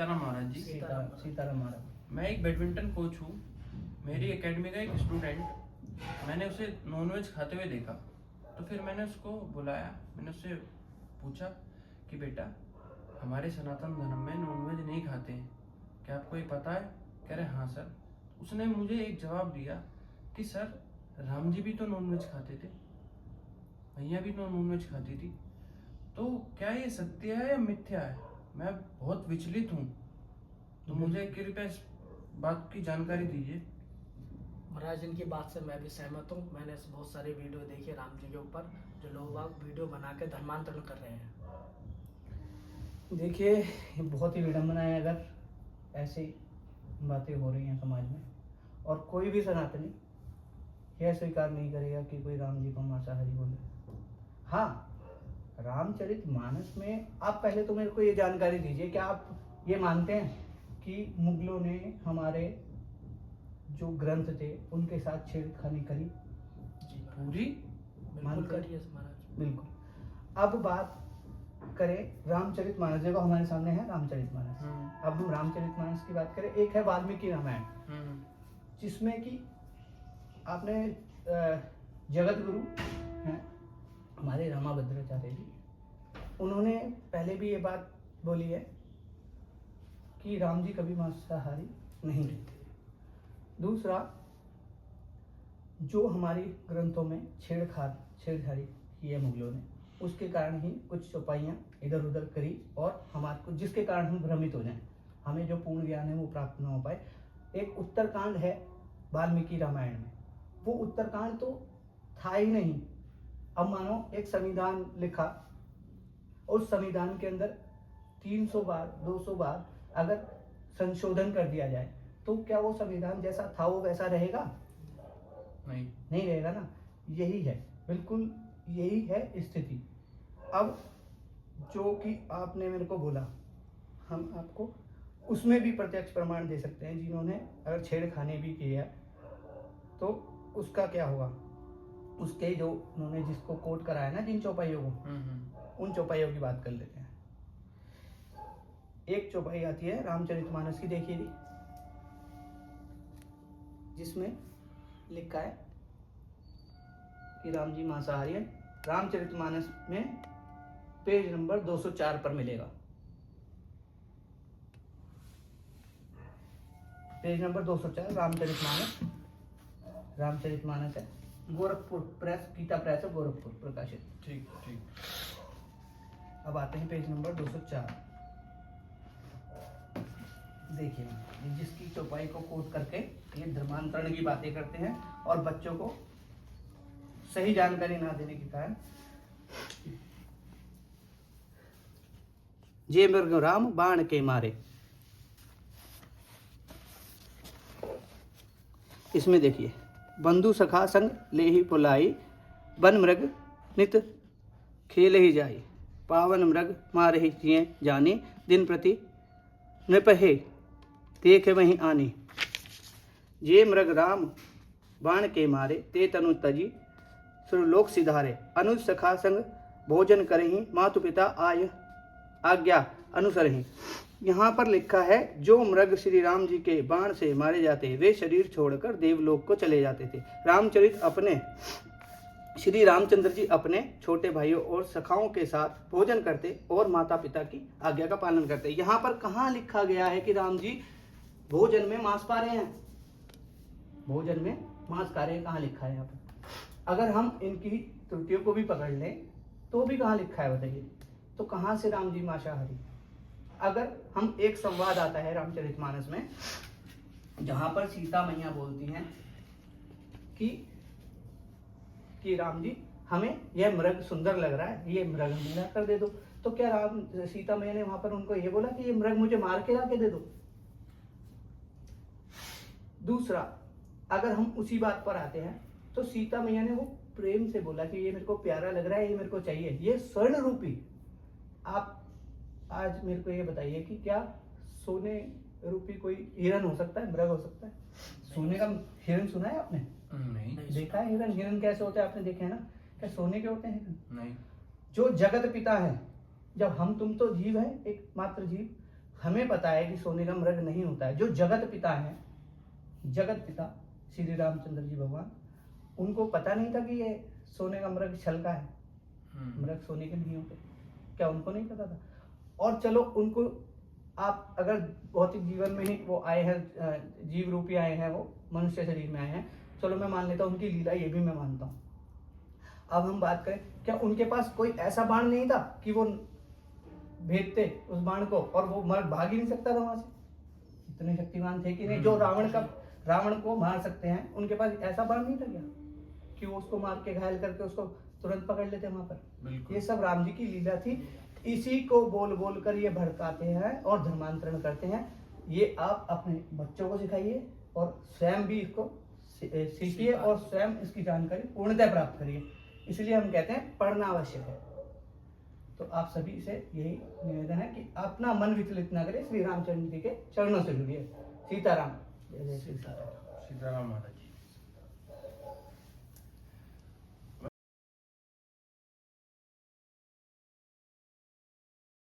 सीताराम महाराज जी। सीताराम महाराज। मैं एक badminton coach हूँ। मेरी एकेडमी का एक स्टूडेंट, मैंने उसे नॉनवेज खाते हुए देखा, तो फिर मैंने उसको बुलाया। मैंने उससे पूछा कि बेटा, हमारे सनातन धर्म में नॉनवेज नहीं खाते हैं, क्या आपको ये पता है? कह रहे हाँ सर। उसने मुझे एक जवाब दिया कि सर, राम जी भी तो नॉनवेज खाते थे, मैया भी तो नॉनवेज खाती थी, तो क्या ये सत्य है या मिथ्या है? मैं बहुत विचलित हूँ, तो मुझे कृपया इस बात की जानकारी दीजिए। महाराज, इनकी बात से मैं भी सहमत हूँ। मैंने बहुत सारे वीडियो देखे राम जी के ऊपर, जो लोग वीडियो बना के धर्मांतरण कर रहे हैं। देखिए, ये बहुत ही विडम्बना है अगर ऐसी बातें हो रही हैं समाज में, और कोई भी सनातनी यह स्वीकार नहीं करेगा कि कोई राम जी को मांसाहारी बोले। हाँ, रामचरितमानस में आप पहले तो मेरे को ये जानकारी दीजिए, क्या आप ये मानते हैं कि मुगलों ने हमारे जो ग्रंथ थे उनके साथ छेड़खानी करी? जी पूरी बिल्कुल करिए महाराज। बिल्कुल। अब बात करें रामचरितमानस, देखो हमारे सामने है रामचरितमानस। अब हम रामचरितमानस की बात करें, एक है वाल्मीकि रामायण, जिसमें कि आपने जगत गुरु हैं हमारे रामाभद्राचार्य जी, उन्होंने पहले भी ये बात बोली है कि राम जी कभी मांसाहारी नहीं थे। दूसरा, जो हमारी ग्रंथों में छेड़छाड़ी की है मुगलों ने, उसके कारण ही कुछ चौपाइयाँ इधर उधर करी, और हमारे को जिसके कारण हम भ्रमित हो जाएं, हमें जो पूर्ण ज्ञान है वो प्राप्त न हो पाए। एक उत्तरकांड है वाल्मीकि रामायण में, वो उत्तरकांड तो था ही नहीं। अब मानो एक संविधान लिखा, उस संविधान के अंदर 300 बार 200 बार अगर संशोधन कर दिया जाए, तो क्या वो संविधान जैसा था वो वैसा रहेगा? नहीं रहेगा ना। यही है, बिल्कुल यही है स्थिति। अब जो कि आपने मेरे को बोला, हम आपको उसमें भी प्रत्यक्ष प्रमाण दे सकते हैं। जिन्होंने अगर छेड़खानी भी की है तो उसका क्या होगा, उसके जो उन्होंने जिसको कोट कराया ना, जिन चौपाइयों को, उन चौपाइयों की बात कर लेते हैं। एक चौपाई आती है रामचरितमानस की, देखिए जी, जिसमें लिखा है कि राम जी मांसाहारी है। रामचरितमानस में पेज नंबर 204 पर मिलेगा। पेज नंबर 204 रामचरितमानस है, गोरखपुर प्रेस, गीता प्रेस है, गोरखपुर प्रकाशित। ठीक। अब आते हैं पेज नंबर 204। देखिए, जिसकी चौपाई को कोट करके ये धर्मांतरण की बातें करते हैं, और बच्चों को सही जानकारी ना देने के कारण, जे मृग राम बाण के मारे। इसमें देखिए, बंधु सखा संग ले ही पुलाई, वन मृग नित खेल ही जाई, पावन मृग मारे ही जिए जाने, दिन प्रति नृपहे देखे वहीं आने। जे मृग राम बाण के मारे, ते तनु तजी सुरलोक सिधारे, अनुज सखा संग भोजन करहीं, मातु पिता आय आज्ञा अनुसरहीं। यहाँ पर लिखा है, जो मृग श्री राम जी के बाण से मारे जाते वे शरीर छोड़कर देवलोक को चले जाते थे। रामचरित अपने श्री रामचंद्र जी अपने छोटे भाइयों और सखाओं के साथ भोजन करते और माता पिता की आज्ञा का पालन करते। यहाँ पर कहाँ लिखा गया है कि राम जी भोजन में मांस पा रहे हैं? भोजन में मांस खा रहे हैं, कहाँ लिखा है यहाँ पर? अगर हम इनकी त्रुटियों को भी पकड़ लें तो भी कहाँ लिखा है बताइए? तो कहाँ से राम जी मांसाहारी? अगर हम एक संवाद आता है रामचरितमानस में, जहां पर सीता मैया बोलती हैं कि राम जी, हमें यह मृग सुंदर लग रहा है, ये मृग हमें ला कर दे दो। तो क्या सीता मैया ने वहां पर उनको ये बोला कि ये मृग मुझे मार के ला के दे दो? दूसरा, अगर हम उसी बात पर आते हैं तो सीता मैया ने वो प्रेम से बोला कि ये मेरे को प्यारा लग रहा है, ये मेरे को चाहिए, ये स्वर्ण रूपी। आप आज मेरे को ये बताइए कि क्या सोने रूपी कोई हिरन हो सकता है, मृग हो सकता है? सोने का हिरन सुना है आपने? नहीं। देखा है हिरन? हिरन कैसे होते हैं आपने देखे हैं ना? क्या सोने के होते हैं हिरन? नहीं। जो जगत पिता है, जब हम तुम तो जीव है, एक मात्र जीव, हमें पता है कि सोने का मृग नहीं होता है। जो जगत पिता हैं, जगत पिता श्री रामचंद्र जी भगवान, उनको पता नहीं था कि ये सोने का मृग छल का है, मृग सोने के नहीं होते। क्या उनको नहीं पता था? और चलो उनको आप अगर भौतिक जीवन में ही वो आए हैं, जीव रूपी आए हैं, वो मनुष्य शरीर में आए हैं, चलो मैं मान लेता हूँ उनकी लीला, ये भी मैं मानता हूँ। अब हम बात करें, क्या उनके पास कोई ऐसा बाण नहीं था कि वो भेदते उस बाण को और वो मर्द भाग ही नहीं सकता था वहां से? इतने शक्तिमान थे कि नहीं? जो रावण को मार सकते हैं, उनके पास ऐसा बाण नहीं था क्या कि वो उसको मार के घायल करके उसको तुरंत पकड़ लेते वहां पर? ये सब राम जी की लीला थी। इसी को बोल बोल कर ये भड़काते हैं और धर्मांतरण करते हैं। ये आप अपने बच्चों को सिखाइए और स्वयं भी इसको सीखिए और स्वयं इसकी जानकारी पूर्णतः प्राप्त करिए। इसलिए हम कहते हैं पढ़ना आवश्यक है। तो आप सभी से यही निवेदन है कि अपना मन विचलित न करें, श्री रामचंद्र जी के चरणों से जुड़िए। सीताराम। जय जय सीताराम। सीताराम महाराज।